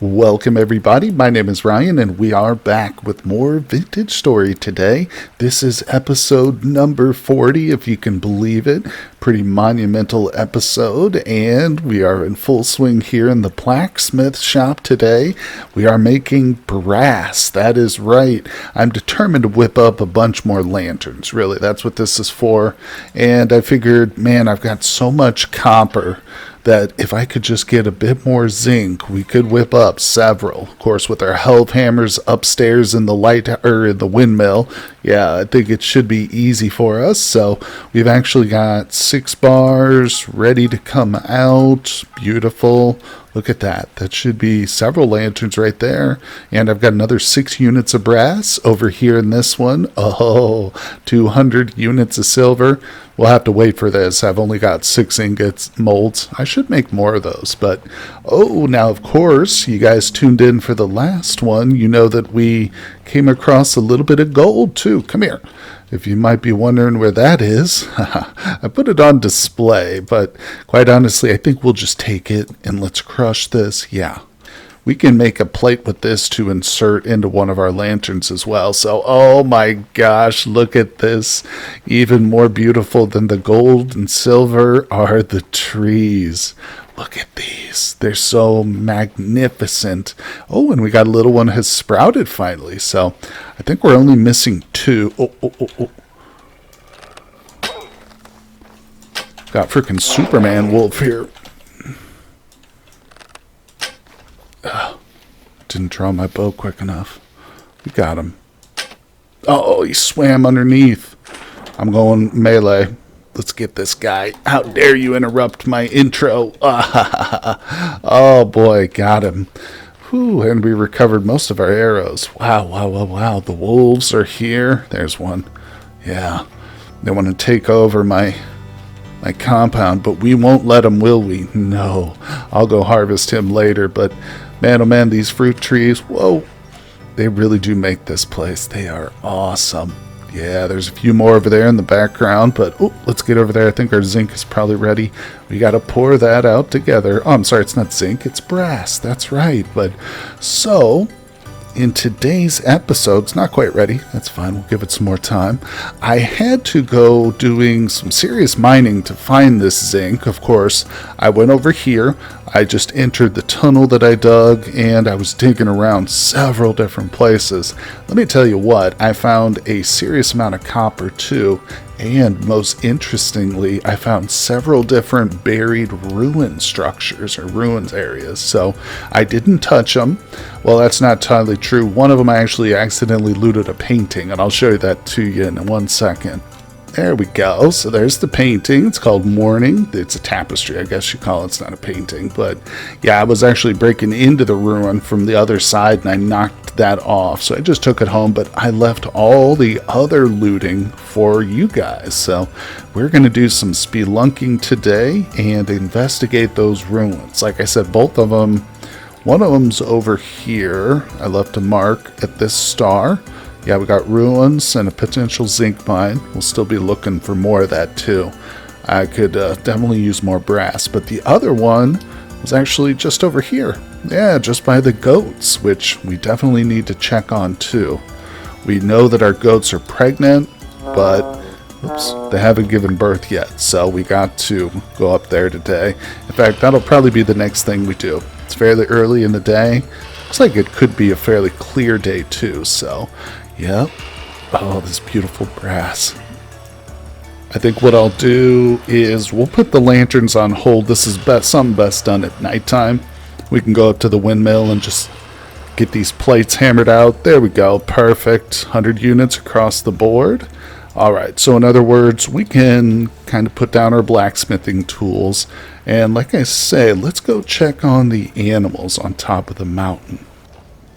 Welcome everybody, my name is Ryan and we are back with more Vintage Story today. This is episode number 40, if you can believe it. Pretty monumental episode, and we are in full swing here in the blacksmith shop today. We are making brass, that is right. I'm determined to whip up a bunch more lanterns, really, that's what this is for. And I figured, man, I've got so much copper that if I could just get a bit more zinc, we could whip up several. Of course, with our helve hammers upstairs in the in the windmill, yeah, I think it should be easy for us. So we've actually got 6 bars ready to come out. Beautiful. Look at that. That should be several lanterns right there. And I've got another 6 units of brass over here in this one. Oh, 200 units of silver. We'll have to wait for this. I've only got 6 ingots molds. I should make more of those. But, oh, now, of course, you guys tuned in for the last one. You know that we came across a little bit of gold, too. Come here. If you might be wondering where that is, I put it on display, but quite honestly, I think we'll just take it and let's crush this. Yeah, we can make a plate with this to insert into one of our lanterns as well. So, oh my gosh, look at this. Even more beautiful than the gold and silver are the trees. Look at these. They're so magnificent. Oh, and we got a little one has sprouted finally. So I think we're only missing 2. Oh. Got freaking Superman wolf here. Didn't draw my bow quick enough. We got him. Oh, he swam underneath. I'm going melee. Let's get this guy. How dare you interrupt my intro? Oh boy, got him. Whew, and we recovered most of our arrows. Wow. The wolves are here. There's one. Yeah, they want to take over my compound, but we won't let them, will we? No. I'll go harvest him later, but man, oh man, these fruit trees, whoa, they really do make this place. They are awesome. Yeah, there's a few more over there in the background, but let's get over there. I think our zinc is probably ready. We got to pour that out together. Oh, I'm sorry, it's not zinc, it's brass. That's right. But so, in today's episode, it's not quite ready. That's fine, we'll give it some more time. I had to go doing some serious mining to find this zinc. Of course, I went over here. I just entered the tunnel that I dug, and I was digging around several different places. Let me tell you what, I found a serious amount of copper too, and most interestingly, I found several different buried ruin structures or ruins areas. So I didn't touch them. Well, that's not entirely true. One of them I actually accidentally looted a painting, and I'll show you that to you in 1 second. There we go. So there's the painting. It's called Morning. It's a tapestry, I guess you call it. It's not a painting. But yeah, I was actually breaking into the ruin from the other side, and I knocked that off. So I just took it home, but I left all the other looting for you guys. So we're going to do some spelunking today and investigate those ruins. Like I said, both of them, one of them's over here. I left a mark at this star. Yeah, we got ruins and a potential zinc mine. We'll still be looking for more of that too. I could definitely use more brass, but the other one was actually just over here. Yeah, just by the goats, which we definitely need to check on too. We know that our goats are pregnant, but they haven't given birth yet, so we got to go up there today. In fact, that'll probably be the next thing we do. It's fairly early in the day. Looks like it could be a fairly clear day too, so yep. Oh, this beautiful brass. I think what I'll do is we'll put the lanterns on hold. This is something best done at nighttime. We can go up to the windmill and just get these plates hammered out. There we go. Perfect. 100 units across the board. All right. So in other words, we can kind of put down our blacksmithing tools. And like I say, let's go check on the animals on top of the mountain.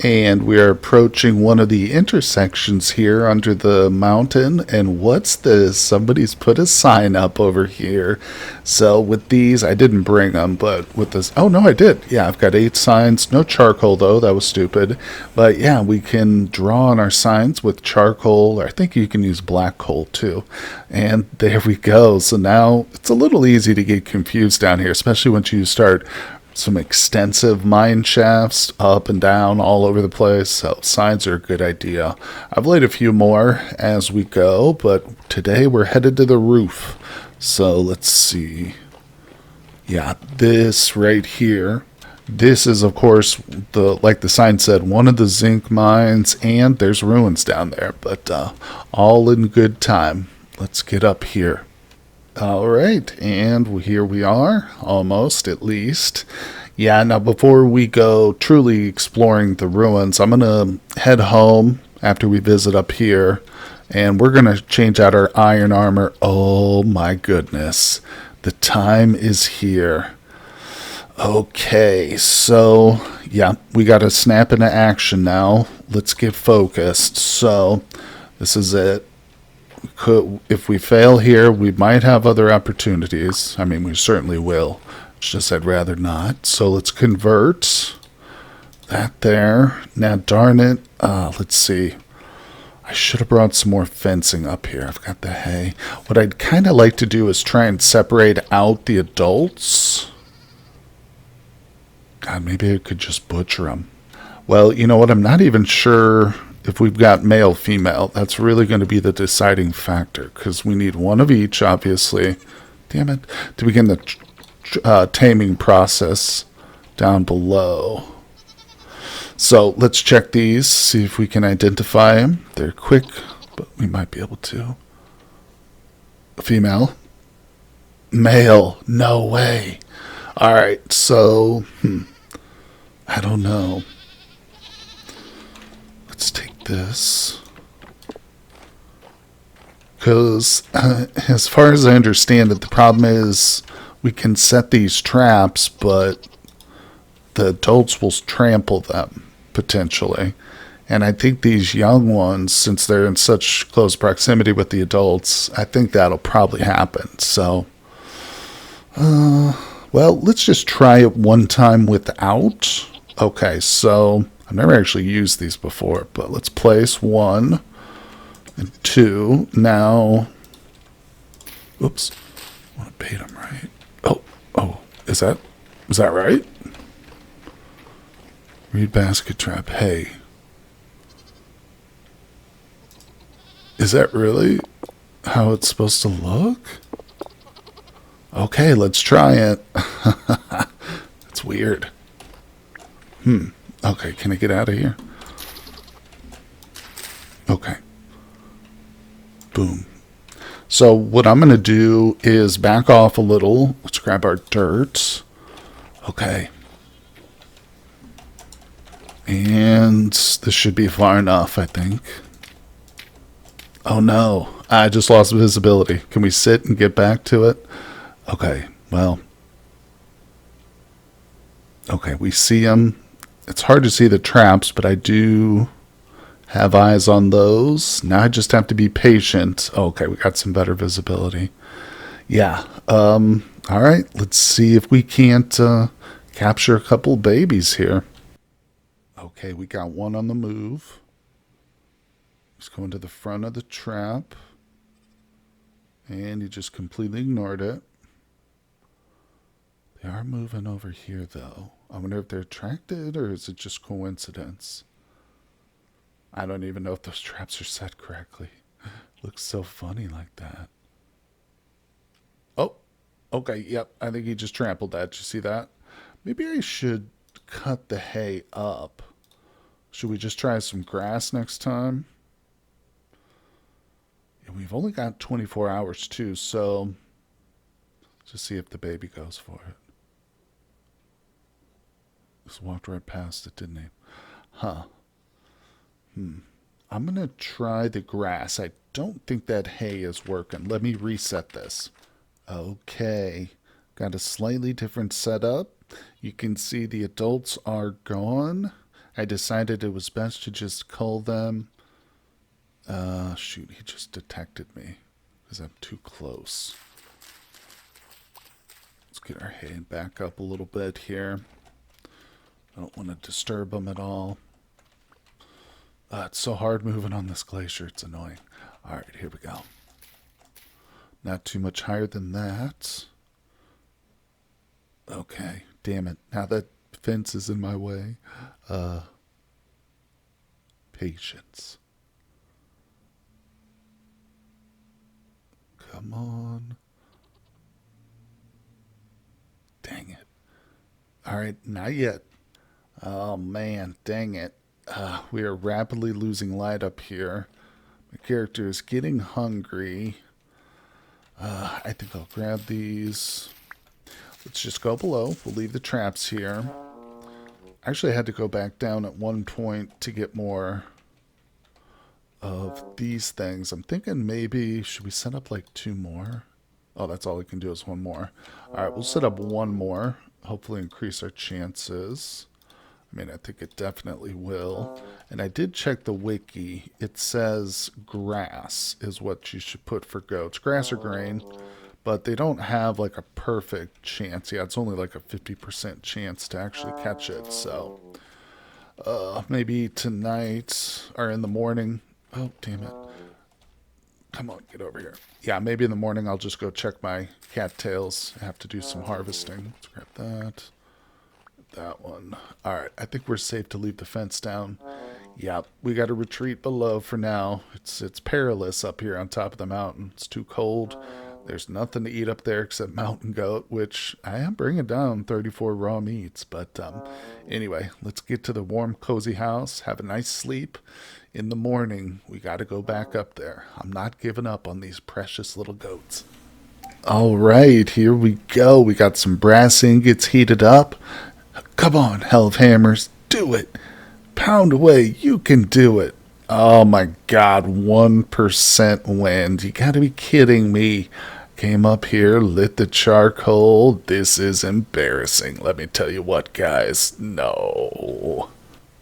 And we are approaching one of the intersections here under the mountain. And what's this? Somebody's put a sign up over here. So with these, I didn't bring them, but with this, oh no, I did. Yeah, I've got 8 signs. No charcoal though, that was stupid. But yeah, we can draw on our signs with charcoal. Or I think you can use black coal too. And there we go. So now it's a little easy to get confused down here, especially once you start some extensive mine shafts up and down all over the place, so signs are a good idea. I've laid a few more as we go, but today we're headed to the roof. So let's see. Yeah, this right here. This is, of course, like the sign said, one of the zinc mines, and there's ruins down there, but all in good time. Let's get up here. All right, and here we are, almost at least. Yeah, now before we go truly exploring the ruins, I'm going to head home after we visit up here, and we're going to change out our iron armor. Oh my goodness, the time is here. Okay, so yeah, we got to snap into action now. Let's get focused. So this is it. If we fail here, we might have other opportunities. I mean, we certainly will. It's just I'd rather not. So let's convert that there. Now, darn it. Let's see. I should have brought some more fencing up here. I've got the hay. What I'd kind of like to do is try and separate out the adults. God, maybe I could just butcher them. Well, you know what? I'm not even sure if we've got male, female. That's really going to be the deciding factor, because we need one of each, obviously. Damn it. To begin the taming process down below. So let's check these, see if we can identify them. They're quick, but we might be able to. Female. Male. No way. All right, so I don't know. Let's take this. Because as far as I understand it, the problem is we can set these traps, but the adults will trample them, potentially. And I think these young ones, since they're in such close proximity with the adults, I think that'll probably happen. So, well, let's just try it one time without. Okay, so I've never actually used these before, but let's place 1 and 2. Now, oops, I want to bait them right. Oh, is that right? Reed basket trap. Hey, is that really how it's supposed to look? Okay, let's try it. That's weird. Okay, can I get out of here? Okay. Boom. So what I'm going to do is back off a little. Let's grab our dirt. Okay. And this should be far enough, I think. Oh no, I just lost visibility. Can we sit and get back to it? Okay, well. Okay, we see them. It's hard to see the traps, but I do have eyes on those. Now I just have to be patient. Okay, we got some better visibility. Yeah. All right, let's see if we can't capture a couple babies here. Okay, we got one on the move. He's going to the front of the trap. And he just completely ignored it. They are moving over here, though. I wonder if they're attracted, or is it just coincidence? I don't even know if those traps are set correctly. Looks so funny like that. Oh, okay, yep. I think he just trampled that. Did you see that? Maybe I should cut the hay up. Should we just try some grass next time? And we've only got 24 hours, too, so just see if the baby goes for it. Just walked right past it, didn't he? Huh. I'm going to try the grass. I don't think that hay is working. Let me reset this. Okay. Got a slightly different setup. You can see the adults are gone. I decided it was best to just cull them. Shoot, he just detected me because I'm too close. Let's get our hay back up a little bit here. I don't want to disturb them at all. It's so hard moving on this glacier. It's annoying. All right, here we go. Not too much higher than that. Okay, damn it. Now that fence is in my way. Patience. Come on. Dang it. Alright, not yet. Oh man, dang it. We are rapidly losing light up here. My character is getting hungry. I think I'll grab these. Let's just go below. We'll leave the traps here. Actually, I had to go back down at one point to get more of these things. I'm thinking maybe, should we set up like 2 more? Oh, that's all we can do is 1 more. Alright, we'll set up 1 more. Hopefully increase our chances. I mean, I think it definitely will. And I did check the wiki. It says grass is what you should put for goats. Grass or grain. But they don't have like a perfect chance. Yeah, it's only like a 50% chance to actually catch it. So maybe tonight or in the morning. Oh, damn it. Come on, get over here. Yeah, maybe in the morning I'll just go check my cattails. I have to do some harvesting. Let's grab that. That one. Alright, I think we're safe to leave the fence down. Yeah, we got to retreat below for now. It's perilous up here on top of the mountain. It's too cold. There's nothing to eat up there except mountain goat, which I am bringing down 34 raw meats. But anyway, let's get to the warm, cozy house, have a nice sleep. In the morning, we got to go back up there. I'm not giving up on these precious little goats. All right, here we go. We got some brass ingots heated up. Come on, hell of hammers, do it. Pound away, you can do it. Oh my god, 1% wind. You gotta be kidding me. Came up here, lit the charcoal. This is embarrassing. Let me tell you what, guys. No.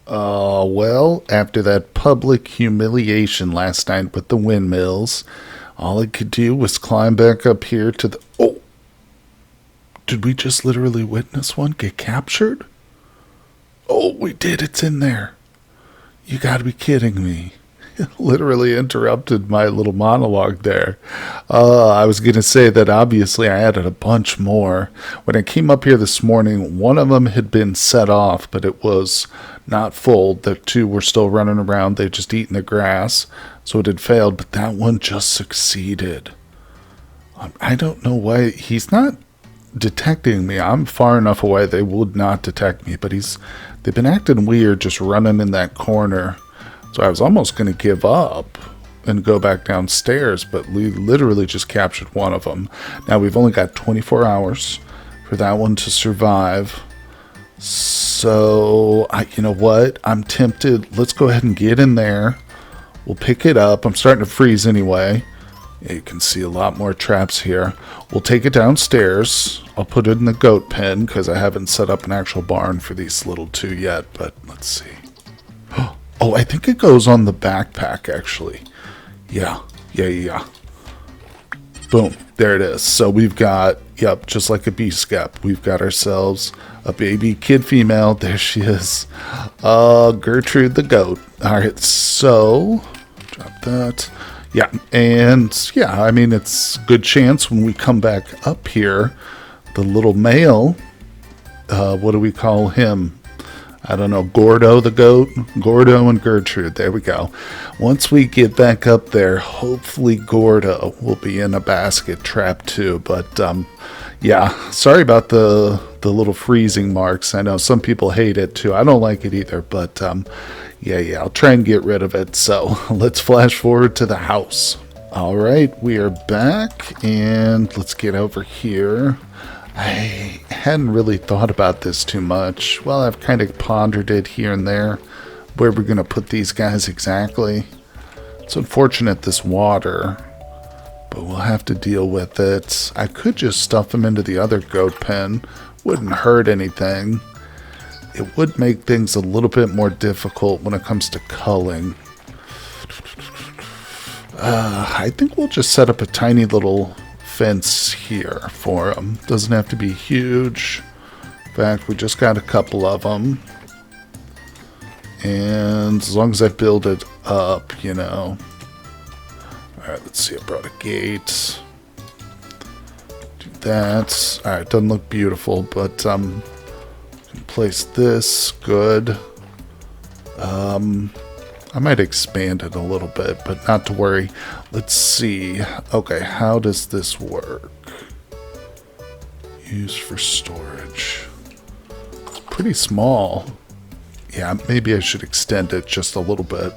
Well, after that public humiliation last night with the windmills, all I could do was climb back up here to the... Oh! Did we just literally witness one get captured? Oh, we did. It's in there. You gotta be kidding me. Literally interrupted my little monologue there. I was going to say that obviously I added a bunch more. When I came up here this morning, one of them had been set off, but it was not full. The 2 were still running around. They'd just eaten the grass, so it had failed, but that one just succeeded. I don't know why. He's not detecting me. I'm far enough away they would not detect me, but they've been acting weird just running in that corner. So I was almost going to give up and go back downstairs, but we literally just captured one of them. Now we've only got 24 hours for that one to survive. So, you know what? I'm tempted. Let's go ahead and get in there. We'll pick it up. I'm starting to freeze anyway. Yeah, you can see a lot more traps here. We'll take it downstairs. I'll put it in the goat pen because I haven't set up an actual barn for these little 2 yet, but let's see. Oh, I think it goes on the backpack, actually. Yeah. Boom. There it is. So we've got, yep, just like a bee scap, we've got ourselves a baby kid female. There she is. Gertrude the goat. All right, so drop that. Yeah, and yeah, I mean, it's a good chance when we come back up here, the little male, what do we call him? I don't know, Gordo the goat? Gordo and Gertrude, there we go. Once we get back up there, hopefully Gordo will be in a basket trap too. But yeah, sorry about the little freezing marks. I know some people hate it too. I don't like it either, but yeah, I'll try and get rid of it. So let's flash forward to the house. All right, we are back, and let's get over here. I hadn't really thought about this too much. Well, I've kind of pondered it here and there, where we're going to put these guys exactly. It's unfortunate, this water, but we'll have to deal with it. I could just stuff them into the other goat pen. Wouldn't hurt anything. It would make things a little bit more difficult when it comes to culling. I think we'll just set up a tiny little fence here for them. Doesn't have to be huge. In fact, we just got a couple of them. And as long as I build it up, you know. Alright, let's see. I brought a gate. Do that. Alright, doesn't look beautiful, but place this. Good. I might expand it a little bit, but not to worry. Let's see. Okay, how does this work? Use for storage. It's pretty small. Yeah, maybe I should extend it just a little bit.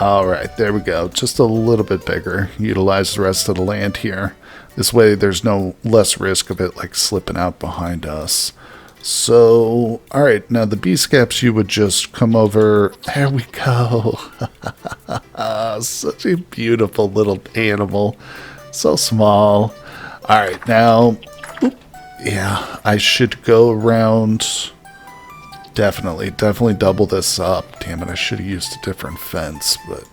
Alright, there we go. Just a little bit bigger. Utilize the rest of the land here. This way there's no less risk of it like slipping out behind us. So, alright, now the bee scaps, you would just come over. There we go. Such a beautiful little animal. So small. Alright, now, yeah, I should go around. Definitely double this up. Damn it, I should have used a different fence, but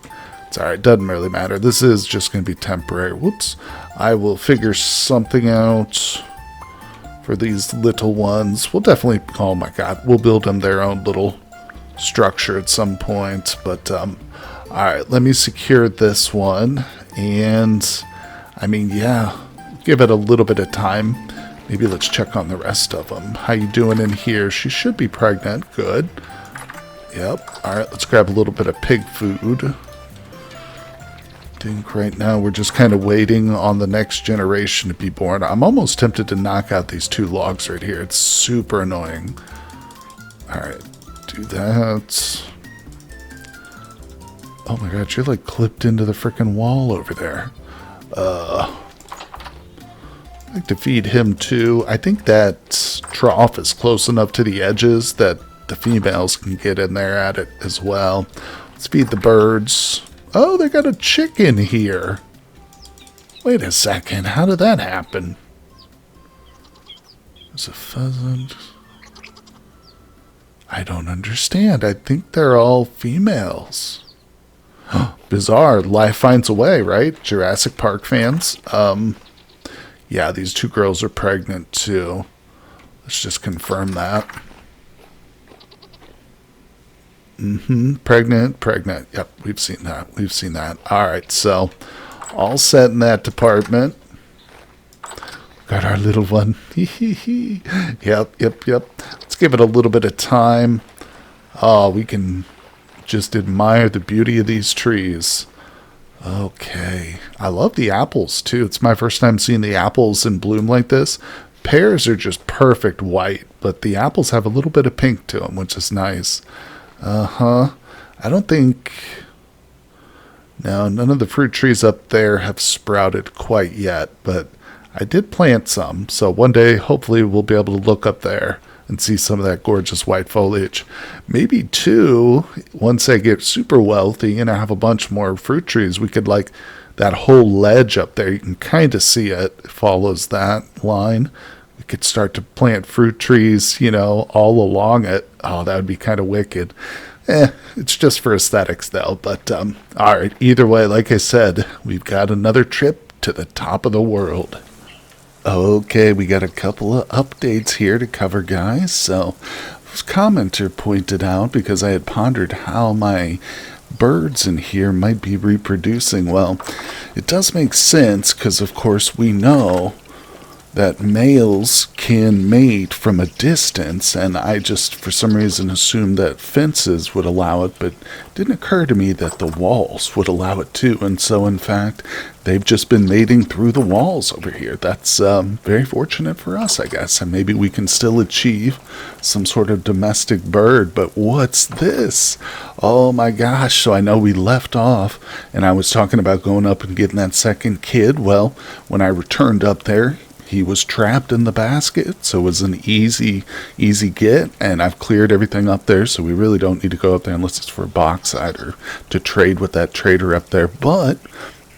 it's alright, doesn't really matter. This is just going to be temporary. Whoops. I will figure something out for these little ones. We'll definitely, oh my god, we'll build them their own little structure at some point. But, alright, let me secure this one. And, I mean, yeah, give it a little bit of time. Maybe let's check on the rest of them. How you doing in here? She should be pregnant. Good. Yep. Alright, let's grab a little bit of pig food. I think right now we're just kind of waiting on the next generation to be born. I'm almost tempted to knock out these 2 logs right here. It's super annoying. Alright, do that. Oh my god, you're like clipped into the freaking wall over there. I'd like to feed him too. I think that trough is close enough to the edges that the females can get in there at it as well. Let's feed the birds. Oh, they got a chicken here. Wait a second. How did that happen? There's a pheasant. I don't understand. I think they're all females. Bizarre. Life finds a way, right? Jurassic Park fans. Yeah, these 2 girls are pregnant too. Let's just confirm that. Pregnant. Yep, we've seen that. Alright, so all set in that department. Got our little one. Yep. Let's give it a little bit of time. Oh, we can just admire the beauty of these trees. Okay. I love the apples too. It's my first time seeing the apples in bloom like this. Pears are just perfect white, but the apples have a little bit of pink to them, which is nice. I don't think... No, none of the fruit trees up there have sprouted quite yet, but I did plant some, so one day hopefully we'll be able to look up there and see some of that gorgeous white foliage. Maybe 2, once I get super wealthy and I have a bunch more fruit trees, we could like that whole ledge up there, you can kind of see it follows that line. We could start to plant fruit trees, you know, all along it. Oh, that would be kind of wicked. It's just for aesthetics though. But all right, either way, like I said, we've got another trip to the top of the world. Okay, we got a couple of updates here to cover, guys. So, this commenter pointed out, because I had pondered how my birds in here might be reproducing. Well, it does make sense, because of course we know that males can mate from a distance, and I just for some reason assumed that fences would allow it, but it didn't occur to me that the walls would allow it too. And so in fact they've just been mating through the walls over here. That's very fortunate for us, I guess, and maybe we can still achieve some sort of domestic bird. But what's this? Oh my gosh. So I know we left off and I was talking about going up and getting that second kid. Well, when I returned up there, he was trapped in the basket, so it was an easy get, and I've cleared everything up there, so we really don't need to go up there unless it's for a bauxite or to trade with that trader up there. But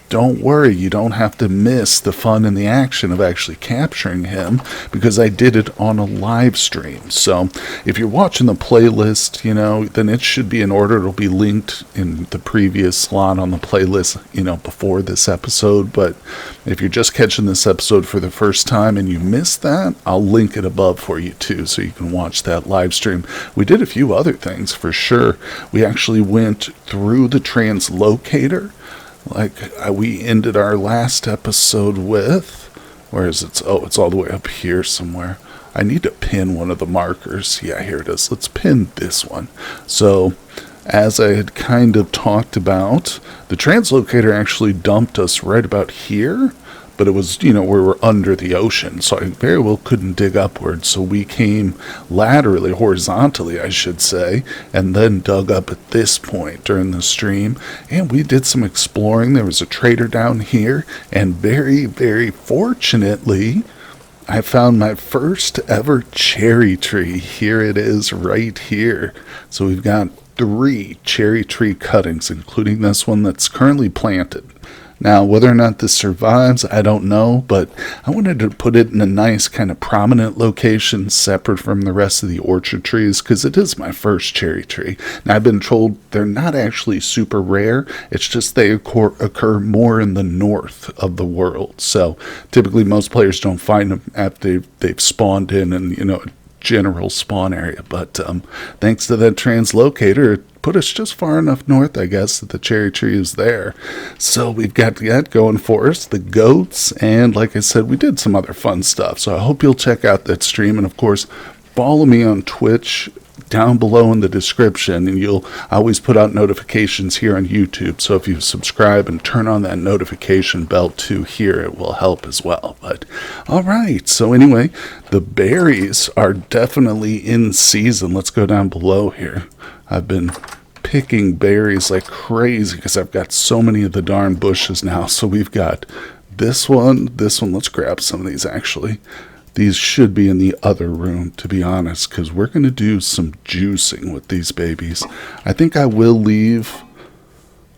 don't worry, you don't have to miss the fun and the action of actually capturing him, because I did it on a live stream. So if you're watching the playlist, you know, then it should be in order. It'll be linked in the previous slot on the playlist, you know, before this episode. But if you're just catching this episode for the first time and you missed that, I'll link it above for you too, so you can watch that live stream. We did a few other things for sure. We actually went through the translocator, like we ended our last episode with. Where is it? Oh, it's all the way up here somewhere. I need to pin one of the markers. Yeah, here it is. Let's pin this one. So as I had kind of talked about, the translocator actually dumped us right about here, but it was, we were under the ocean, so I very well couldn't dig upwards. So we came laterally, horizontally, I should say, and then dug up at this point during the stream, and we did some exploring. There was a trader down here, and very, very fortunately, I found my first ever cherry tree. Here it is right here. So we've got 3 cherry tree cuttings, including this one that's currently planted. Now, whether or not this survives, I don't know, but I wanted to put it in a nice kind of prominent location separate from the rest of the orchard trees because it is my first cherry tree. Now, I've been told they're not actually super rare. It's just they occur more in the north of the world. So typically most players don't find them after they've spawned in and, general spawn area. But thanks to that translocator, it put us just far enough north, I guess, that the cherry tree is there. So we've got that going for us, the goats, and like I said, we did some other fun stuff. So I hope you'll check out that stream, and of course, follow me on Twitch down below in the description, and you'll always put out notifications here on YouTube. So if you subscribe and turn on that notification bell too here, it will help as well. But all right, so anyway, the berries are definitely in season. Let's go down below here. I've been picking berries like crazy because I've got so many of the darn bushes now. So we've got this one. Let's grab some of these actually. These should be in the other room, to be honest, because we're going to do some juicing with these babies. I think I will leave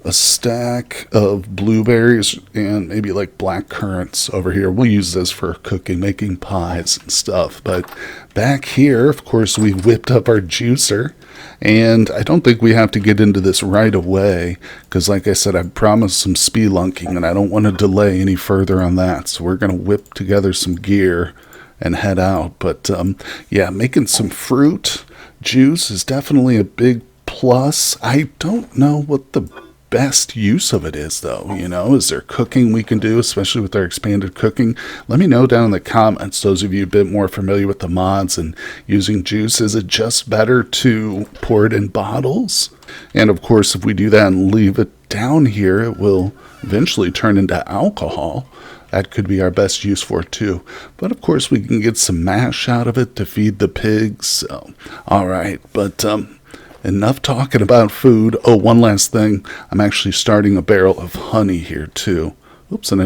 a stack of blueberries and maybe like black currants over here. We'll use this for cooking, making pies and stuff. But back here, of course, we whipped up our juicer. And I don't think we have to get into this right away because, like I said, I promised some spelunking, and I don't want to delay any further on that. So we're going to whip together some gear and head out. But yeah, making some fruit juice is definitely a big plus. I don't know what the best use of it is, though. Is there cooking we can do, especially with our expanded cooking? Let me know down in the comments, those of you a bit more familiar with the mods and using juice. Is it just better to pour it in bottles? And of course, if we do that and leave it down here, it will eventually turn into alcohol. That could be our best use for it too. But of course, we can get some mash out of it to feed the pigs. So, all right, but enough talking about food. Oh, one last thing. I'm actually starting a barrel of honey here too. Oops, and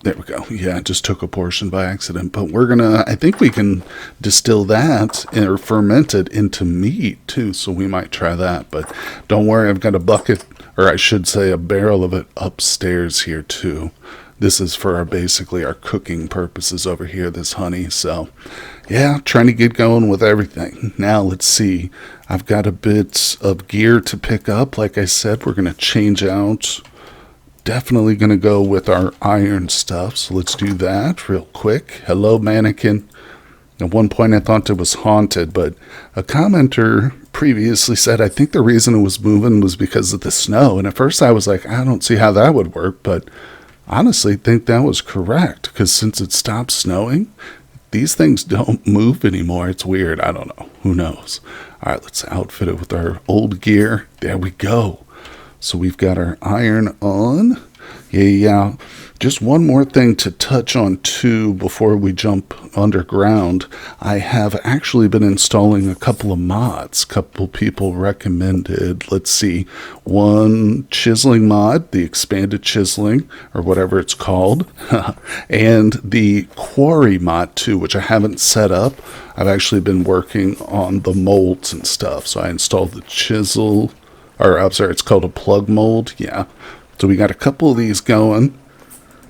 there we go. Yeah, I just took a portion by accident. But I think we can distill that or ferment it into meat too. So we might try that. But don't worry, I've got a bucket, or I should say a barrel of it upstairs here too. This is for basically our cooking purposes over here, this honey. So yeah, trying to get going with everything. Now let's see. I've got a bit of gear to pick up. Like I said, we're going to change out. Definitely going to go with our iron stuff. So let's do that real quick. Hello, mannequin. At one point I thought it was haunted, but a commenter previously said, I think the reason it was moving was because of the snow. And at first I was like, I don't see how that would work, but honestly think that was correct, because since it stopped snowing, these things don't move anymore. It's weird. I don't know. Who knows? All right, let's outfit it with our old gear. There we go. So we've got our iron on. Yeah. Just one more thing to touch on too before we jump underground. I have actually been installing a couple of mods. Couple people recommended, let's see, one chiseling mod, the expanded chiseling or whatever it's called, and the Quarry mod too, which I haven't set up. I've actually been working on the molds and stuff. So I installed the chisel, or I'm sorry, it's called a plug mold. Yeah. So we got a couple of these going.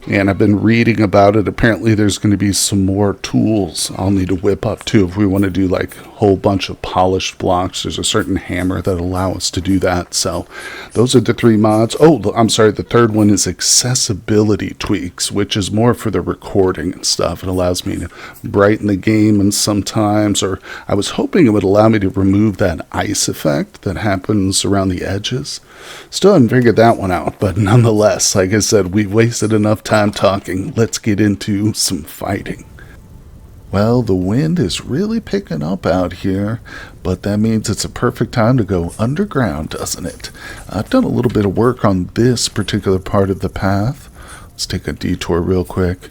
And I've been reading about it. Apparently there's going to be some more tools I'll need to whip up too if we want to do like a whole bunch of polished blocks. There's a certain hammer that allow us to do that. So those are the 3 mods. Oh, I'm sorry. The third one is accessibility tweaks, which is more for the recording and stuff. It allows me to brighten the game, and sometimes, or I was hoping it would allow me to remove that ice effect that happens around the edges. Still haven't figured that one out, but nonetheless, like I said, we've wasted enough time talking. Let's get into some fighting. Well, the wind is really picking up out here, but that means it's a perfect time to go underground, doesn't it? I've done a little bit of work on this particular part of the path. Let's take a detour real quick.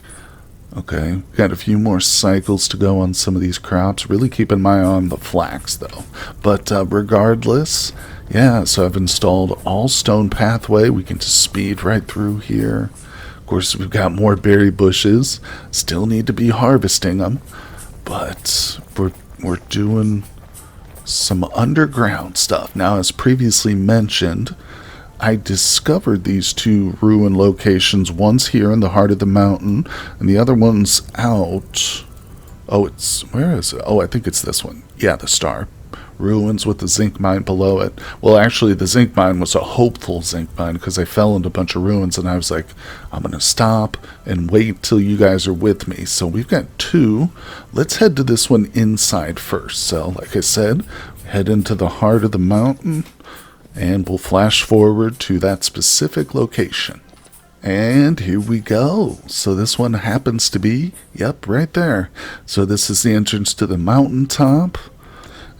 Okay, got a few more cycles to go on some of these crops. Really keeping my eye on the flax, though. But regardless, yeah, so I've installed all stone pathway. We can just speed right through here. Of course, we've got more berry bushes. Still need to be harvesting them. But we're doing some underground stuff. Now, as previously mentioned, I discovered these two ruin locations. One's here in the heart of the mountain, and the other one's out. Oh, where is it? Oh, I think it's this one. Yeah, the star. Ruins with the zinc mine below it. Well, actually, the zinc mine was a hopeful zinc mine because I fell into a bunch of ruins, and I was like, I'm going to stop and wait till you guys are with me. So we've got two. Let's head to this one inside first. So, like I said, head into the heart of the mountain, and we'll flash forward to that specific location. And here we go. So this one happens to be, yep, right there. So this is the entrance to the mountaintop.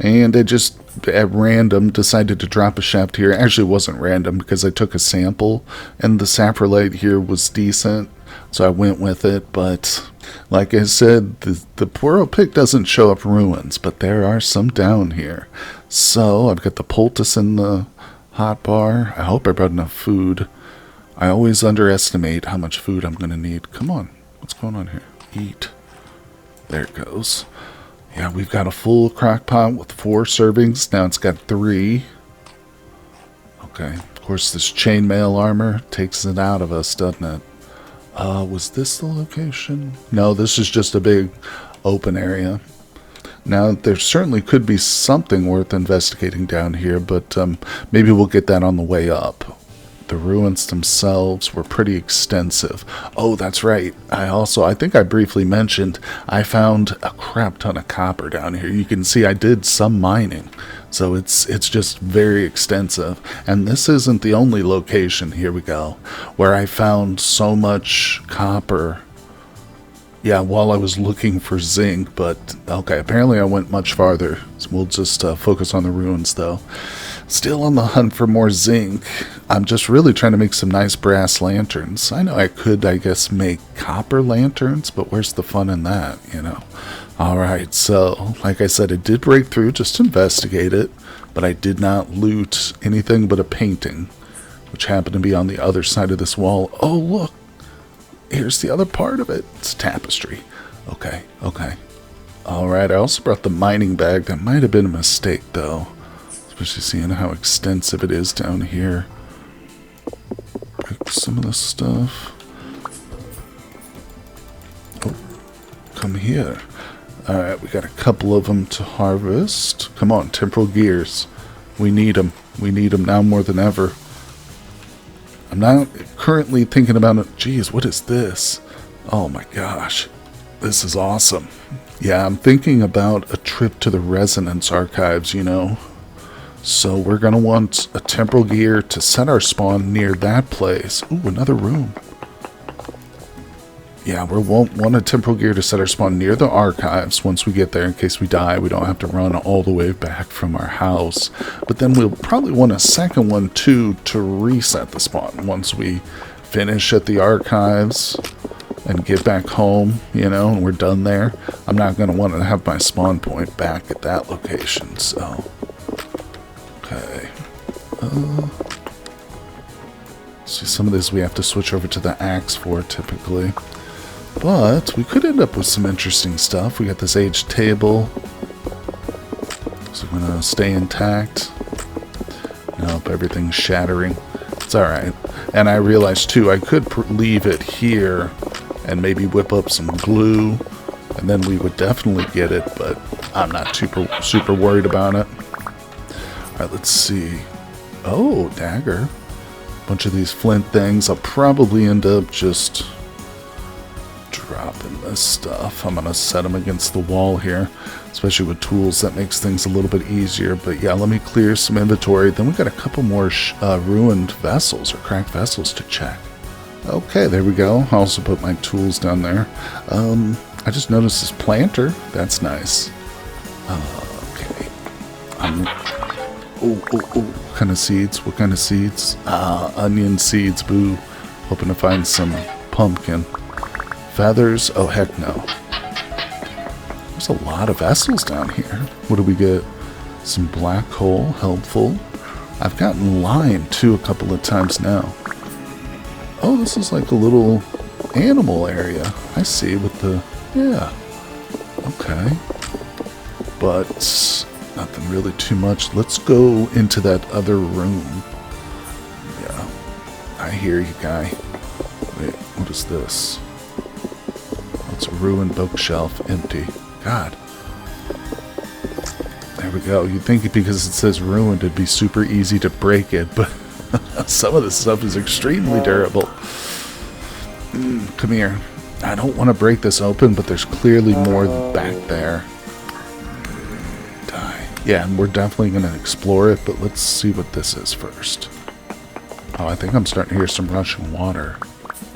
And I just, at random, decided to drop a shaft here. Actually, it wasn't random because I took a sample, and the saprolite here was decent, so I went with it. But, like I said, the Poro pick doesn't show up ruins, but there are some down here. So, I've got the poultice in the hot bar. I hope I brought enough food. I always underestimate how much food I'm going to need. Come on, what's going on here? Eat. There it goes. Yeah, we've got a full crock pot with 4 servings. Now it's got 3. Okay. Of course, this chainmail armor takes it out of us, doesn't it? Was this the location? No, this is just a big open area. Now, there certainly could be something worth investigating down here, but maybe we'll get that on the way up. The ruins themselves were pretty extensive. Oh, that's right. I think I briefly mentioned, I found a crap ton of copper down here. You can see I did some mining. So it's just very extensive. And this isn't the only location, here we go, where I found so much copper. Yeah, while I was looking for zinc, but okay, apparently I went much farther. So we'll just focus on the ruins, though. Still on the hunt for more zinc. I'm just really trying to make some nice brass lanterns. I know I could, I guess, make copper lanterns, but where's the fun in that, you know? Alright, so, like I said, I did break through just to investigate it, but I did not loot anything but a painting, which happened to be on the other side of this wall. Oh, look! Here's the other part of it. It's tapestry. Okay. Alright, I also brought the mining bag. That might have been a mistake, though. Especially seeing how extensive it is down here. Break some of the stuff. Oh, come here. Alright, we got a couple of them to harvest. Come on, temporal gears. We need them. We need them now more than ever. I'm not currently thinking about it. Geez, what is this? Oh my gosh. This is awesome. Yeah, I'm thinking about a trip to the Resonance Archives, you know. So we're going to want a temporal gear to set our spawn near that place. Ooh, another room. Yeah, we'll want a temporal gear to set our spawn near the archives once we get there. In case we die, we don't have to run all the way back from our house. But then we'll probably want a second one, too, to reset the spawn once we finish at the archives and get back home, you know, and we're done there. I'm not going to want to have my spawn point back at that location, so... Okay. See, some of this we have to switch over to the axe for, typically. But we could end up with some interesting stuff. We got this aged table. So I'm going to stay intact. Nope, everything's shattering. It's alright. And I realized, too, I could leave it here and maybe whip up some glue. And then we would definitely get it, but I'm not super worried about it. Alright, let's see. Oh, dagger. Bunch of these flint things. I'll probably end up just dropping this stuff. I'm going to set them against the wall here. Especially with tools, that makes things a little bit easier. But yeah, let me clear some inventory. Then we got a couple more ruined vessels or cracked vessels to check. Okay, there we go. I also put my tools down there. I just noticed this planter. That's nice. Okay. Oh. What kind of seeds? What kind of seeds? Onion seeds, boo. Hoping to find some pumpkin. Feathers? Oh, heck no. There's a lot of vessels down here. What do we get? Some black coal, helpful. I've gotten lime, too, a couple of times now. Oh, this is like a little animal area. I see with the... Yeah. Okay. But nothing really too much. Let's go into that other room. Yeah. I hear you, guy. Wait, what is this? It's a ruined bookshelf. Empty. God. There we go. You'd think because it says ruined, it'd be super easy to break it, but some of this stuff is extremely durable. Come here. I don't want to break this open, but there's clearly more back there. Die. Yeah, and we're definitely going to explore it, but let's see what this is first. Oh, I think I'm starting to hear some rushing water.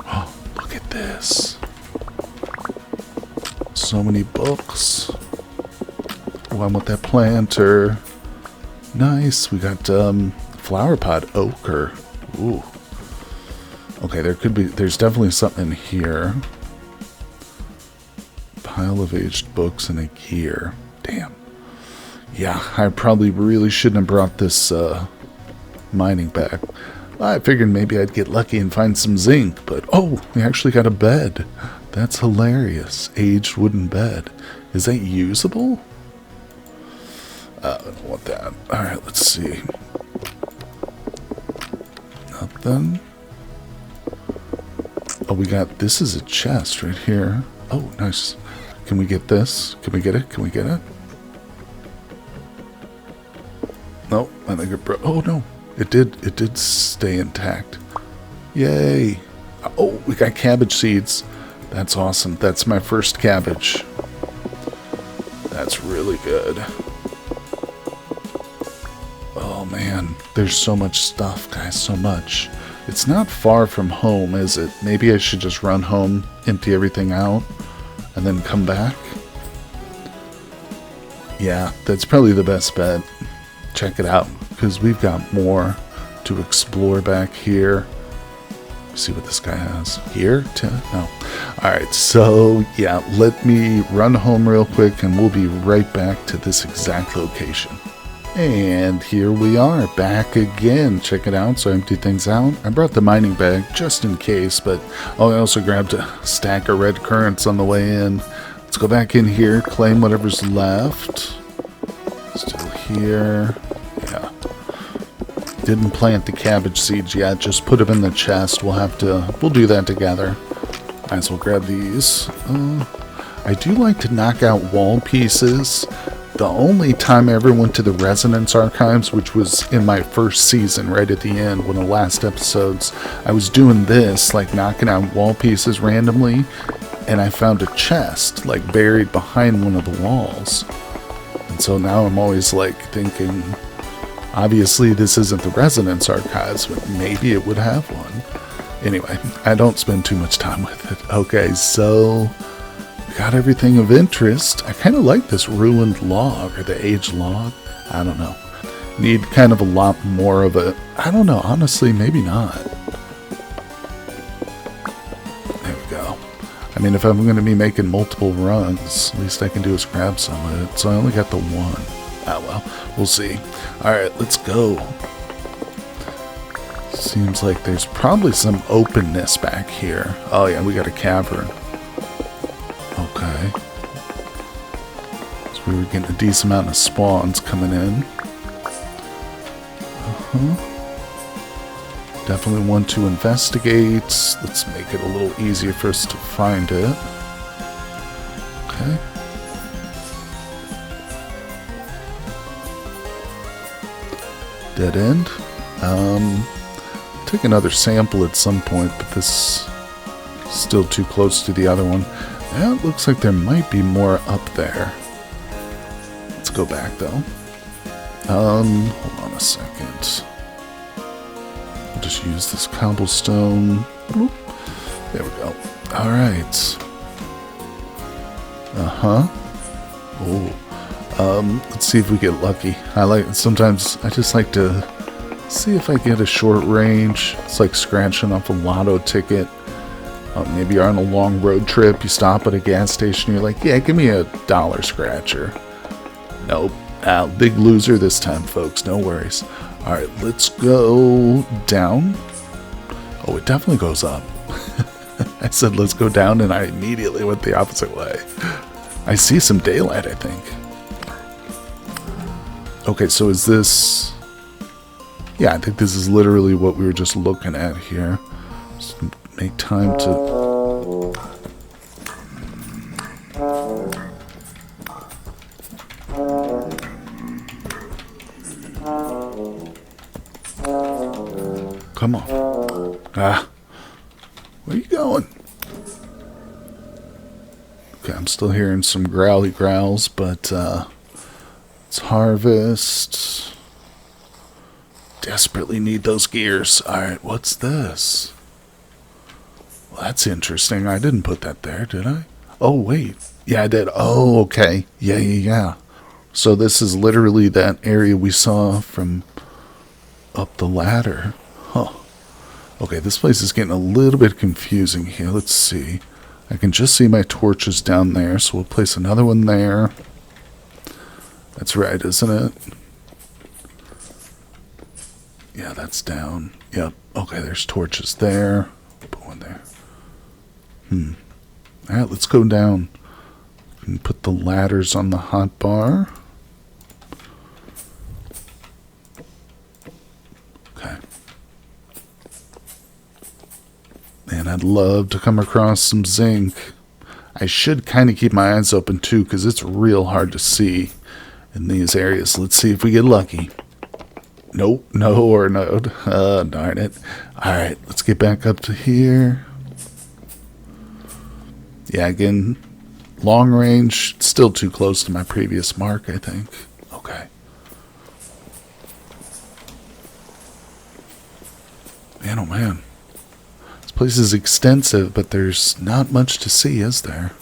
Oh, look at this. So many books. Oh, I want that planter. Nice. We got flower pot ochre. Ooh. Okay, there's definitely something in here. Pile of aged books and a gear. Damn. Yeah, I probably really shouldn't have brought this mining back. I figured maybe I'd get lucky and find some zinc, but oh, we actually got a bed. That's hilarious. Aged wooden bed. Is that usable? I don't want that. Alright, let's see. Nothing. Oh, we got... This is a chest right here. Oh, nice. Can we get this? Can we get it? Can we get it? No, I think it broke. Oh, no. It did stay intact. Yay. Oh, we got cabbage seeds. That's awesome. That's my first cabbage. That's really good. Oh, man. There's so much stuff, guys. So much. It's not far from home, is it? Maybe I should just run home, empty everything out, and then come back? Yeah, that's probably the best bet. Check it out, because we've got more to explore back here. See what this guy has. Here? No. Alright, so, yeah, let me run home real quick, and we'll be right back to this exact location. And here we are, back again. Check it out. So I emptied things out. I brought the mining bag just in case, but oh, I also grabbed a stack of red currants on the way in. Let's go back in here, claim whatever's left. Still here. Yeah. Didn't plant the cabbage seeds yet. Just put them in the chest. We'll do that together. Might as well grab these. I do like to knock out wall pieces. The only time I ever went to the Resonance Archives, which was in my first season, right at the end, one of the last episodes, I was doing this, like knocking out wall pieces randomly, and I found a chest, like buried behind one of the walls. And so now I'm always like thinking, obviously this isn't the Resonance Archives, but maybe it would have one. Anyway, I don't spend too much time with it. Okay, so... got everything of interest. I kind of like this ruined log, or the aged log. I don't know. Need kind of a lot more of it. I don't know. Honestly, maybe not. There we go. I mean, if I'm going to be making multiple runs, at least I can do is grab some of it. So I only got the one. Ah, well. We'll see. Alright, let's go. Seems like there's probably some openness back here. Oh, yeah, we got a cavern. Okay. So we were getting a decent amount of spawns coming in. Definitely want to investigate. Let's make it a little easier for us to find it. Okay. Dead end. Take another sample at some point, but this is still too close to the other one. Yeah, it looks like there might be more up there. Let's go back though. Hold on a second. I'll just use this cobblestone. Bloop. There we go. All right. Let's see if we get lucky. Sometimes I just like to see if I get a short range. It's like scratching off a lotto ticket. Maybe you're on a long road trip. You stop at a gas station. You're like, yeah, give me a dollar scratcher. Nope. Big loser this time, folks. No worries. All right, let's go down. Oh, it definitely goes up. I said let's go down, and I immediately went the opposite way. I see some daylight, I think. Okay, so is this... Yeah, I think this is literally what we were just looking at here. Just make time to... Come on. Where are you going? Okay, I'm still hearing some growly growls, but let's harvest. Desperately need those gears. Alright, what's this? Well, that's interesting. I didn't put that there, did I? Oh, wait. Yeah, I did. Oh, okay. Yeah. So this is literally that area we saw from up the ladder. Huh. Okay, this place is getting a little bit confusing here. Let's see. I can just see my torches down there, so we'll place another one there. That's right, isn't it? Yeah, that's down. Yep. Okay, there's torches there. Put one there. Alright, let's go down. And put the ladders on the hot bar. Okay. Man, I'd love to come across some zinc. I should kind of keep my eyes open too, because it's real hard to see in these areas. Let's see if we get lucky. Nope, no or no. Darn it. Alright, let's get back up to here. Yeah, again, long range, still too close to my previous mark, I think. Okay. Man, oh man. This place is extensive, but there's not much to see, is there?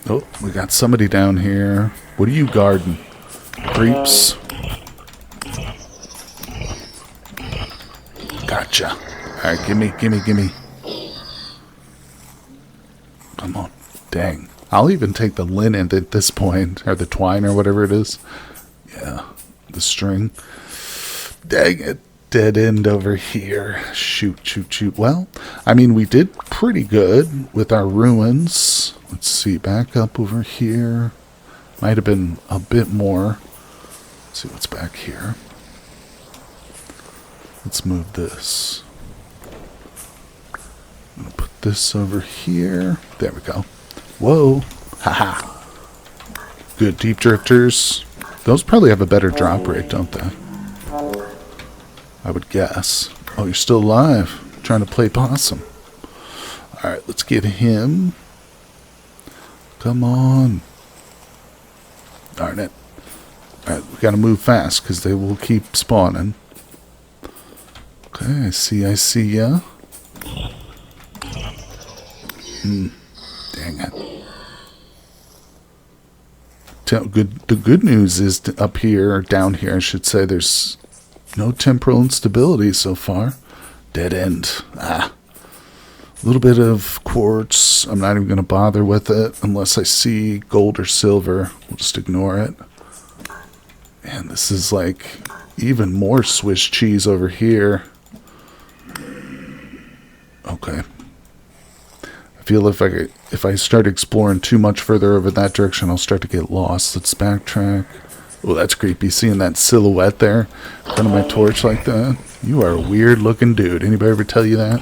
Oh, we got somebody down here. What are you guarding? Creeps. Gotcha. Alright, gimme. Come on. Dang. I'll even take the linen at this point, or the twine, or whatever it is. Yeah, the string. Dang it. Dead end over here. Shoot. Well, I mean, we did pretty good with our ruins. Let's see, back up over here. Might have been a bit more. Let's see what's back here. Let's move this. I'm going to put this over here. There we go. Whoa. Haha. Good deep drifters. Those probably have a better drop rate, don't they? I would guess. Oh, you're still alive. Trying to play possum. Alright, let's get him. Come on. Darn it. Alright, we gotta move fast because they will keep spawning. Okay, I see ya. Dang it. The good news is up here, or down here, I should say, there's no temporal instability so far. Dead end. A little bit of quartz. I'm not even going to bother with it unless I see gold or silver. We'll just ignore it. And this is like even more Swiss cheese over here. Okay. I feel if I start exploring too much further over that direction, I'll start to get lost. Let's backtrack. Oh, that's creepy. Seeing that silhouette there in front of my torch like that. You are a weird looking dude. Anybody ever tell you that?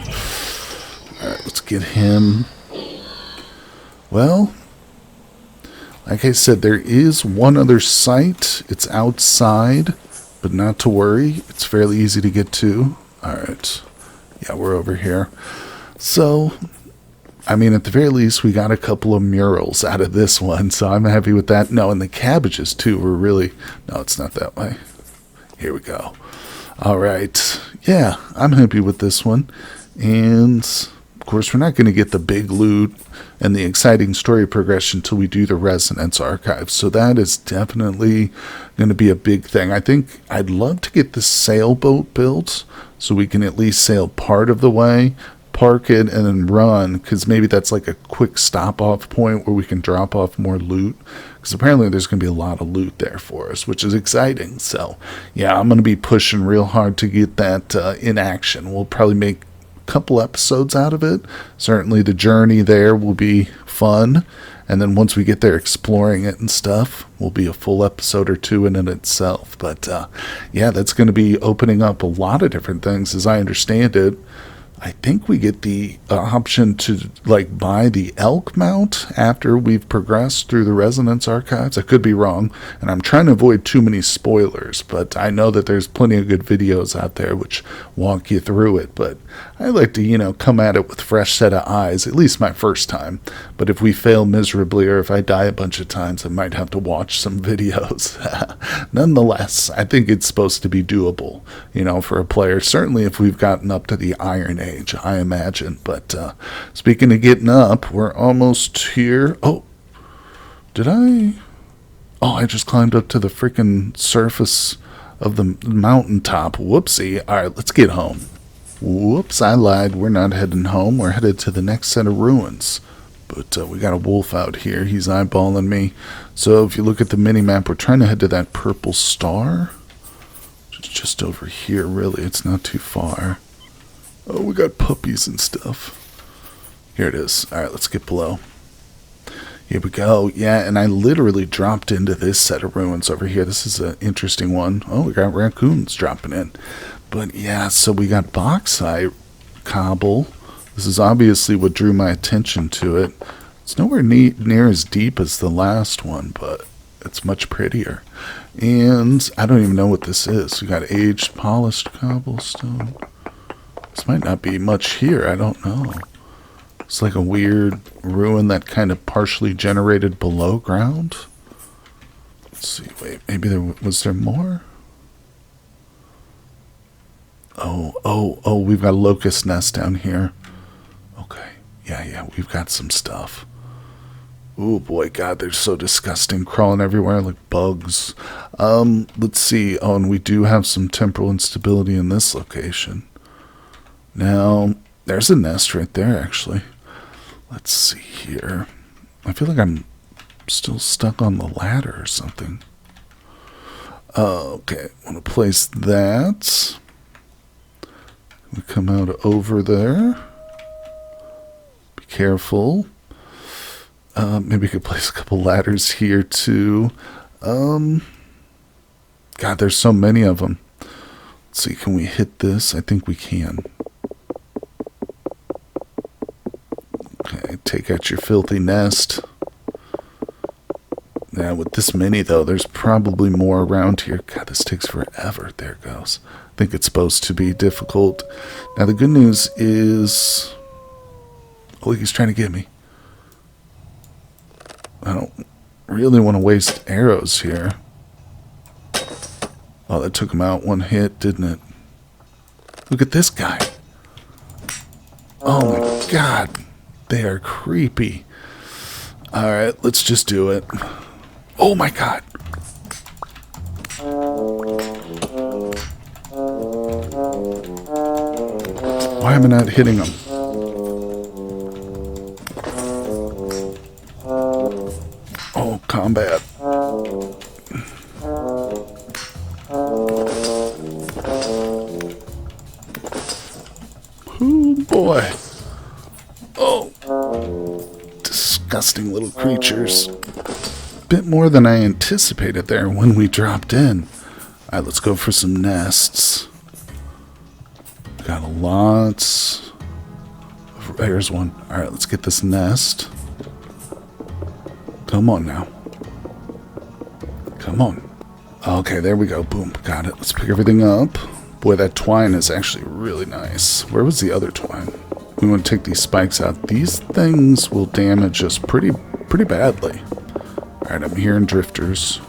Alright, let's get him. Well, like I said, there is one other site. It's outside, but not to worry. It's fairly easy to get to. Alright. Yeah, we're over here. So, I mean, at the very least, we got a couple of murals out of this one, so I'm happy with that. No, and the cabbages, too, were really... No, it's not that way. Here we go. All right. Yeah, I'm happy with this one. And of course, we're not going to get the big loot and the exciting story progression until we do the Resonance Archive. So that is definitely going to be a big thing. I think I'd love to get the sailboat built so we can at least sail part of the way, park it, and then run, because maybe that's like a quick stop-off point where we can drop off more loot, because apparently there's going to be a lot of loot there for us, which is exciting. So yeah, I'm going to be pushing real hard to get that in action. We'll probably make a couple episodes out of it. Certainly the journey there will be fun, and then once we get there exploring it and stuff, will be a full episode or two in it itself. But yeah, that's going to be opening up a lot of different things as I understand it. I think we get the option to like buy the elk mount after we've progressed through the Resonance Archives. I could be wrong, and I'm trying to avoid too many spoilers, but I know that there's plenty of good videos out there which walk you through it. But I like to, come at it with a fresh set of eyes, at least my first time. But if we fail miserably or if I die a bunch of times, I might have to watch some videos. Nonetheless, I think it's supposed to be doable, for a player. Certainly if we've gotten up to the Iron Age, I imagine. But speaking of getting up, we're almost here. Oh, did I? Oh, I just climbed up to the freaking surface of the mountaintop. Whoopsie. All right, let's get home. Whoops, I lied. We're not heading home. We're headed to the next set of ruins. But we got a wolf out here. He's eyeballing me. So if you look at the mini-map, we're trying to head to that purple star. It's just over here, really. It's not too far. Oh, we got puppies and stuff. Here it is. All right, let's get below. Here we go. Yeah, and I literally dropped into this set of ruins over here. This is an interesting one. Oh, we got raccoons dropping in. But yeah, so we got bauxite cobble. This is obviously what drew my attention to it. It's nowhere near as deep as the last one, but it's much prettier. And I don't even know what this is. We got aged polished cobblestone. This might not be much here. I don't know. It's like a weird ruin that kind of partially generated below ground. Let's see. Wait, maybe was there more? Oh, we've got a locust nest down here. Okay. Yeah, we've got some stuff. Oh boy, God, they're so disgusting, crawling everywhere like bugs. Let's see. Oh, and we do have some temporal instability in this location. Now, there's a nest right there, actually. Let's see here. I feel like I'm still stuck on the ladder or something. Okay, I want to place that. We come out over there. Be careful. Maybe we could place a couple ladders here too. God, there's so many of them. Let's see, can we hit this? I think we can. Okay, take out your filthy nest. Now, with this many, though, there's probably more around here. God, this takes forever. There it goes. I think it's supposed to be difficult. Now, the good news is... Oh, he's trying to get me. I don't really want to waste arrows here. Oh, that took him out one hit, didn't it? Look at this guy. Oh, my God. They are creepy. Alright, let's just do it. Oh my God. Why am I not hitting them? Oh, combat. Oh boy. Oh. Disgusting little creatures. Bit more than I anticipated there when we dropped in. Alright, let's go for some nests. Got a lot. There's one. Alright, let's get this nest. Come on now. Come on. Okay, there we go. Boom. Got it. Let's pick everything up. Boy, that twine is actually really nice. Where was the other twine? We want to take these spikes out. These things will damage us pretty badly. Alright, I'm hearing drifters.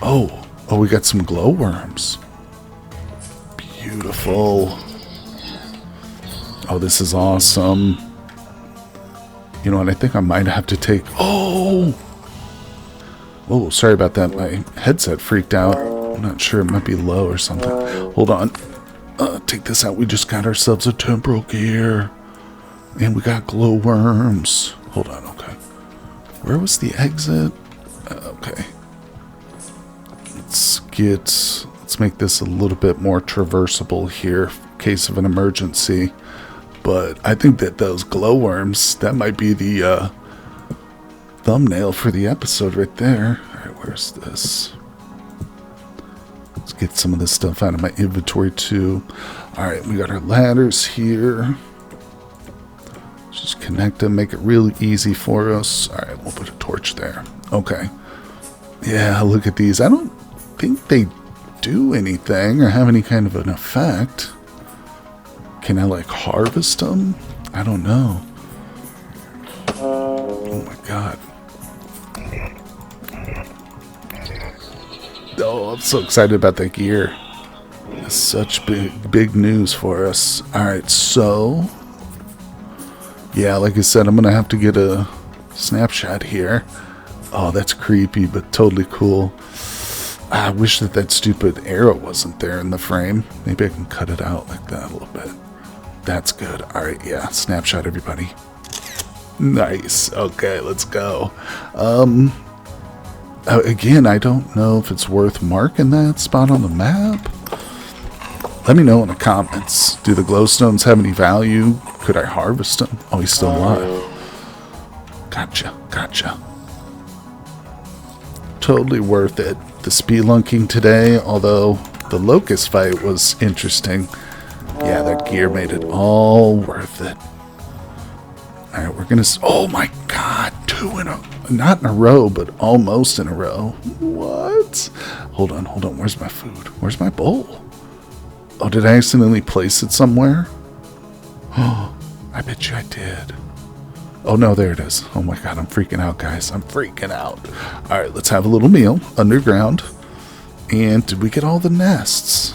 Oh, Oh, we got some glowworms. Beautiful. Oh, this is awesome. You know what? I think I might have to take... Oh! Oh, sorry about that. My headset freaked out. I'm not sure. It might be low or something. Hold on. Take this out. We just got ourselves a temporal gear. And we got glowworms. Hold on. Okay. Where was the exit? Okay. Let's make this a little bit more traversable here in case of an emergency. But I think that those glowworms, that might be the thumbnail for the episode right there. Alright, where's this? Let's get some of this stuff out of my inventory too. Alright, we got our ladders here. Just connect them, make it really easy for us. Alright, we'll put a torch there. Okay. Yeah, look at these. I don't think they do anything or have any kind of an effect. Can I, like, harvest them? I don't know. Oh my god. Oh, I'm so excited about that gear. It's such big news for us. Alright, so... yeah, like I said, I'm going to have to get a snapshot here. Oh, that's creepy, but totally cool. I wish that stupid arrow wasn't there in the frame. Maybe I can cut it out like that a little bit. That's good. Alright, yeah. Snapshot, everybody. Nice. Okay, let's go. Again, I don't know if it's worth marking that spot on the map. Let me know in the comments. Do the glowstones have any value? Could I harvest them? Oh, he's still alive. Gotcha. Totally worth it. The spelunking today, although the locust fight was interesting. Yeah, that gear made it all worth it. Alright, we're gonna... oh my god, not in a row, but almost in a row. What? Hold on. Where's my food? Where's my bowl? Oh, did I accidentally place it somewhere? Oh, I bet you I did. Oh no, there it is. Oh my god, I'm freaking out, guys. I'm freaking out. Alright, let's have a little meal underground. And did we get all the nests?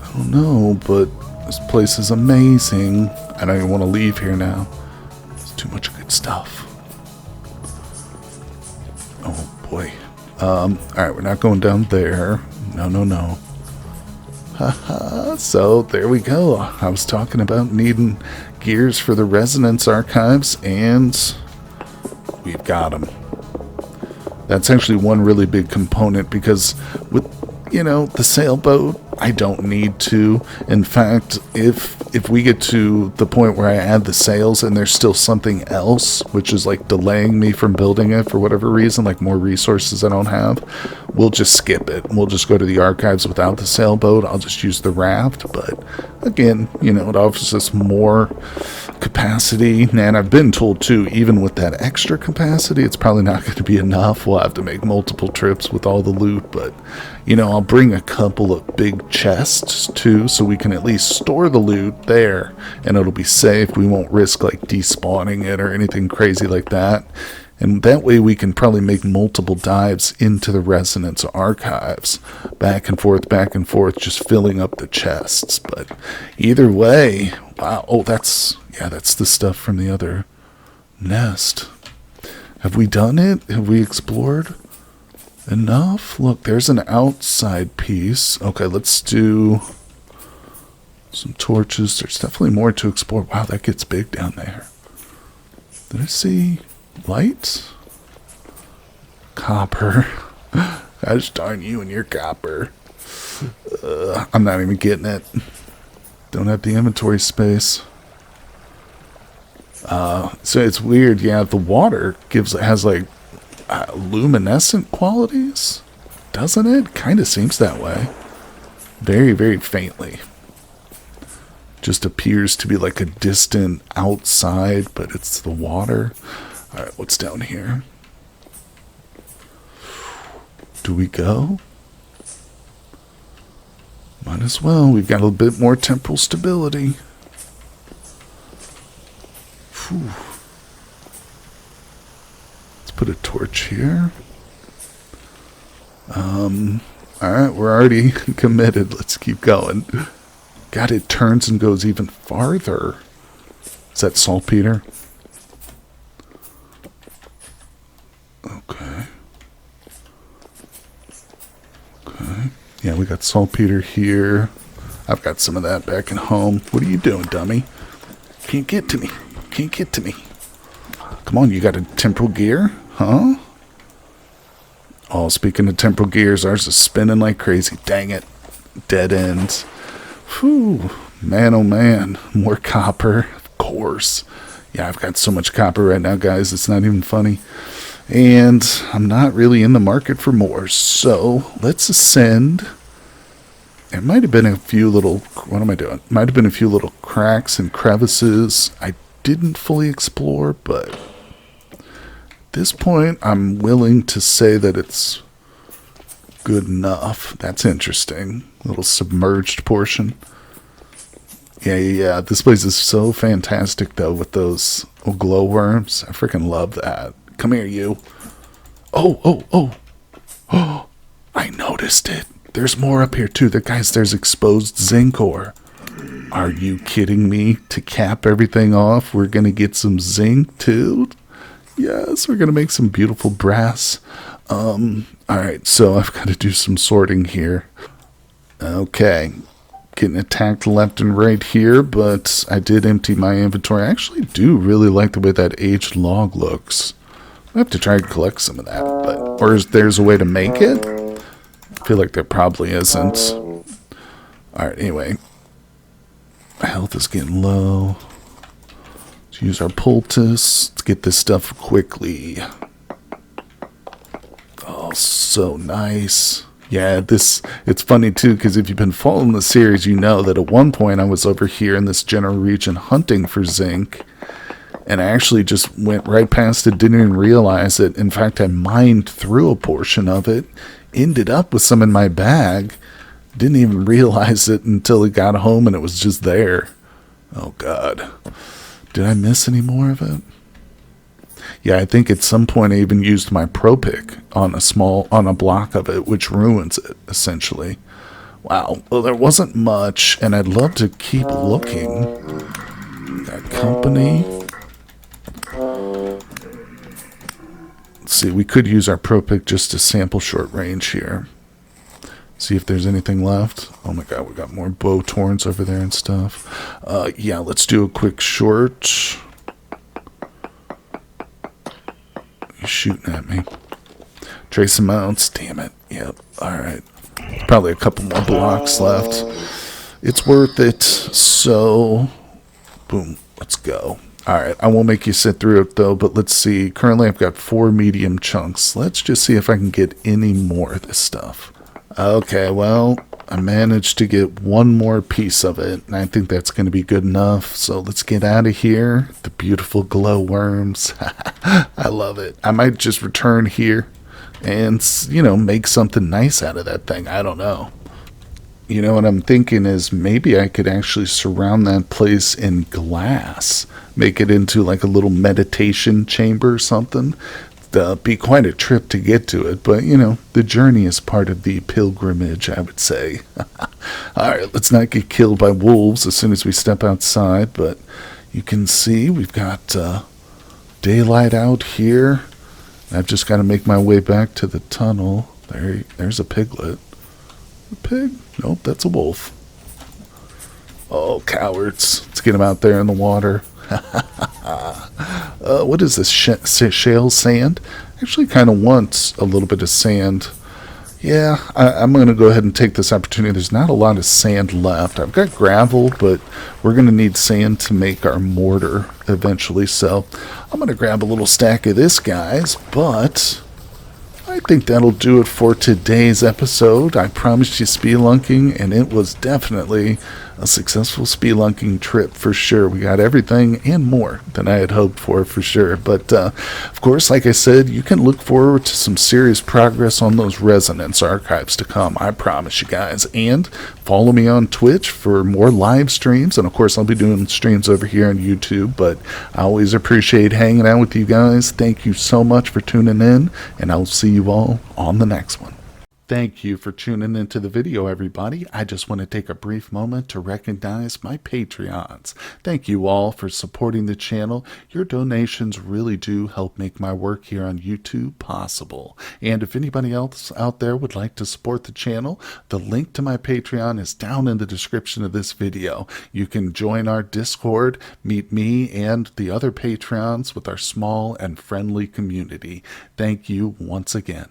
I don't know, but this place is amazing. I don't even want to leave here now. There's too much good stuff. Oh boy. Alright, we're not going down there. No. Haha, so there we go. I was talking about needing gears for the Resonance archives, and we've got them. That's actually one really big component, because with, the sailboat, I don't need to. In fact, if we get to the point where I add the sails and there's still something else, which is like delaying me from building it for whatever reason, like more resources I don't have, we'll just skip it. We'll just go to the archives without the sailboat. I'll just use the raft. But again, it offers us more capacity. And I've been told too, even with that extra capacity, it's probably not going to be enough. We'll have to make multiple trips with all the loot. But, I'll bring a couple of big chests too, so we can at least store the loot there and it'll be safe. We won't risk like despawning it or anything crazy like that. And that way we can probably make multiple dives into the Resonance archives. Back and forth, just filling up the chests. But either way, wow. Oh, that's the stuff from the other nest. Have we done it? Have we explored enough? Look, there's an outside piece. Okay, let's do some torches. There's definitely more to explore. Wow, that gets big down there. Did I see... light? Copper. Gosh darn you and your copper. I'm not even getting it. Don't have the inventory space. So it's weird. Yeah, the water has like luminescent qualities, doesn't it? Kind of seems that way. Very, very faintly. Just appears to be like a distant outside, but it's the water. Alright, what's down here? Do we go? Might as well. We've got a bit more temporal stability. Whew. Let's put a torch here. Alright, we're already committed. Let's keep going. God, it turns and goes even farther. Is that saltpeter? Okay. Okay. Yeah, we got saltpeter here. I've got some of that back at home. What are you doing, dummy? Can't get to me. Can't get to me. Come on, you got a temporal gear? Huh? Oh, speaking of temporal gears, ours is spinning like crazy. Dang it. Dead ends. Whew. Man, oh man. More copper. Of course. Yeah, I've got so much copper right now, guys. It's not even funny. And I'm not really in the market for more. So, let's ascend. There might have been a few little... What am I doing? Might have been a few little cracks and crevices I didn't fully explore, but... At this point, I'm willing to say that it's good enough. That's interesting. Little submerged portion. Yeah. This place is so fantastic, though, with those glowworms. I freaking love that. Come here, you. Oh. I noticed it. There's more up here, too. Guys, there's exposed zinc ore. Are you kidding me? To cap everything off, we're going to get some zinc, too? Yes, we're going to make some beautiful brass. Alright, so I've got to do some sorting here. Okay. Getting attacked left and right here, but I did empty my inventory. I actually do really like the way that aged log looks. I have to try and collect some of that, or there's a way to make it? I feel like there probably isn't. Alright, anyway. My health is getting low. Let's use our poultice to get this stuff quickly. Oh, so nice. Yeah, it's funny too, because if you've been following the series, you know that at one point I was over here in this general region hunting for zinc, and I actually just went right past it, didn't even realize it. In fact, I mined through a portion of it, ended up with some in my bag, didn't even realize it until it got home and it was just there. Oh God. Did I miss any more of it? Yeah, I think at some point I even used my pro pick on a block of it, which ruins it, essentially. Wow. Well, there wasn't much, and I'd love to keep looking. Got company. Let's see, we could use our pro pick just to sample short range here. See if there's anything left. Oh my God, we got more bow torns over there and stuff. Yeah, let's do a quick short. You're shooting at me. Trace amounts. Damn it. Yep. Alright. Probably a couple more blocks left. It's worth it. So, boom. Let's go. Alright. I won't make you sit through it, though, but let's see. Currently, I've got 4 medium chunks. Let's just see if I can get any more of this stuff. Okay, well, I managed to get one more piece of it, and I think that's going to be good enough. So let's get out of here. The beautiful glowworms. I love it. I might just return here and, make something nice out of that thing. I don't know. You know what I'm thinking is maybe I could actually surround that place in glass. Make it into like a little meditation chamber or something. Be quite a trip to get to it, but the journey is part of the pilgrimage, I would say. Alright, let's not get killed by wolves as soon as we step outside, but you can see we've got daylight out here. I've just got to make my way back to the tunnel. There's a piglet. A pig? Nope, that's a wolf. Oh, cowards. Let's get them out there in the water. What is this? Shale sand? I actually kind of want a little bit of sand. Yeah, I'm going to go ahead and take this opportunity. There's not a lot of sand left. I've got gravel, but we're going to need sand to make our mortar eventually. So I'm going to grab a little stack of this, guys. But I think that'll do it for today's episode. I promised you spelunking, and it was definitely a successful spelunking trip for sure. We got everything and more than I had hoped for sure. But of course, like I said, you can look forward to some serious progress on those resonance archives to come. I promise you guys. And follow me on Twitch for more live streams. And of course, I'll be doing streams over here on YouTube. But I always appreciate hanging out with you guys. Thank you so much for tuning in. And I'll see you all on the next one. Thank you for tuning into the video, everybody. I just want to take a brief moment to recognize my Patreons. Thank you all for supporting the channel. Your donations really do help make my work here on YouTube possible. And if anybody else out there would like to support the channel, the link to my Patreon is down in the description of this video. You can join our Discord, meet me and the other Patreons with our small and friendly community. Thank you once again.